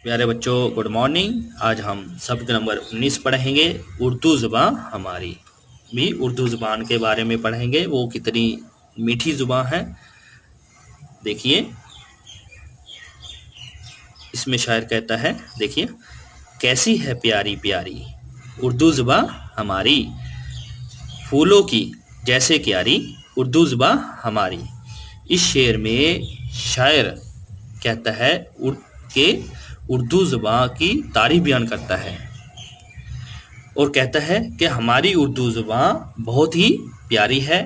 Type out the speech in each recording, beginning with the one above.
प्यारे बच्चों, good morning. आज हम सबक नंबर 19 पढ़ेंगे। उर्दू ज़ुबान हमारी भी उर्दू ज़ुबान के बारे में पढ़ेंगे। वो कितनी मीठी ज़ुबान है। देखिए, इसमें शायर कहता है, देखिए, कैसी है प्यारी प्यारी उर्दू ज़ुबान हमारी, फूलों की जैसे क्यारी उर्दू ज़ुबान हमारी। इस शेर में शायर कहता है के उर्दू ज़ुबान की तारीफ बयान करता है और कहता है कि हमारी उर्दू ज़ुबान बहुत ही प्यारी है।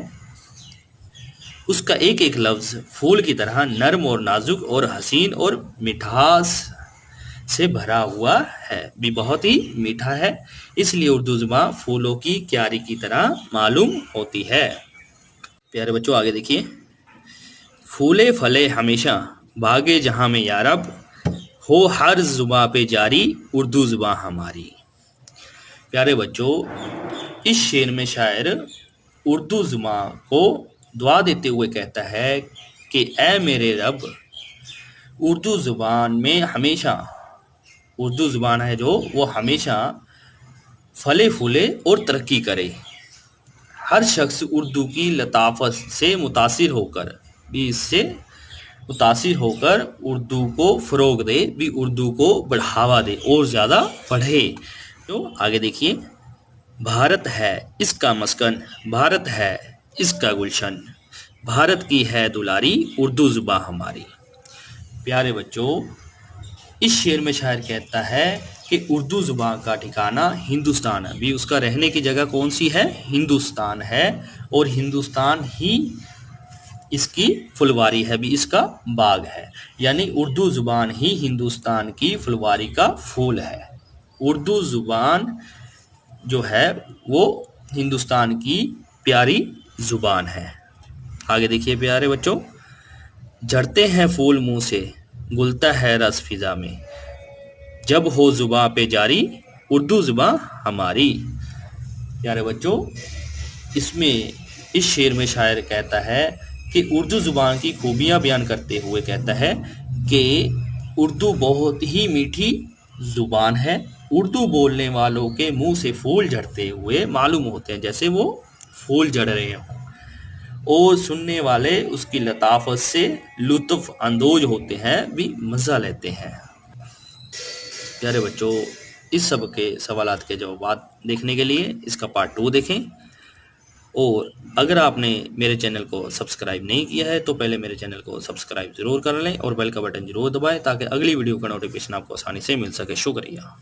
उसका एक एक लफ्ज़ फूल की तरह नर्म और नाजुक और हसीन और मिठास से भरा हुआ है, भी बहुत ही मीठा है। इसलिए उर्दू ज़ुबान फूलों की क्यारी की तरह मालूम होती है। प्यारे बच्चों, आगे देखिए, फूले फले हमेशा बागे जहाँ में यारब, हो हर ज़ुबान पे जारी उर्दू ज़ुबान हमारी। प्यारे बच्चों, इस शेर में शायर उर्दू ज़ुबान को दुआ देते हुए कहता है कि ऐ मेरे रब, उर्दू ज़ुबान में हमेशा, उर्दू ज़ुबान है जो, वो हमेशा फले फूले और तरक्की करे। हर शख्स उर्दू की लताफत से मुतासिर होकर भी, इससे मुतासिर होकर उर्दू को फ़रोग दे, भी उर्दू को बढ़ावा दे और ज़्यादा पढ़े। तो आगे देखिए, भारत है इसका मस्कन, भारत है इसका गुलशन, भारत की है दुलारी उर्दू ज़ुबान हमारी। प्यारे बच्चों, इस शेर में शायर कहता है कि उर्दू ज़ुबान का ठिकाना हिंदुस्तान है, भी उसका रहने की जगह कौन सी है? हिंदुस्तान है। और हिंदुस्तान ही इसकी फुलवारी है, भी इसका बाग है। यानी उर्दू ज़ुबान ही हिंदुस्तान की फुलवारी का फूल है। उर्दू ज़ुबान जो है वो हिंदुस्तान की प्यारी ज़ुबान है। आगे देखिए प्यारे बच्चों, झड़ते हैं फूल मुंह से, गुलता है रस फिजा में, जब हो ज़ुबां पे जारी उर्दू ज़ुबान हमारी। प्यारे बच्चों, इसमें, इस शेर में शायर कहता है कि उर्दू ज़ुबान की खूबियाँ बयान करते हुए कहता है कि उर्दू बहुत ही मीठी ज़ुबान है। उर्दू बोलने वालों के मुंह से फूल झड़ते हुए मालूम होते हैं, जैसे वो फूल झड़ रहे हों, और सुनने वाले उसकी लताफत से लुत्फ़ अंदोज होते हैं, भी मज़ा लेते हैं। प्यारे बच्चों, इस सब के सवालात के जवाब देखने के लिए इसका पार्ट 2 देखें। और अगर आपने मेरे चैनल को सब्सक्राइब नहीं किया है तो पहले मेरे चैनल को सब्सक्राइब ज़रूर कर लें और बेल का बटन ज़रूर दबाएं, ताकि अगली वीडियो का नोटिफिकेशन आपको आसानी से मिल सके। शुक्रिया।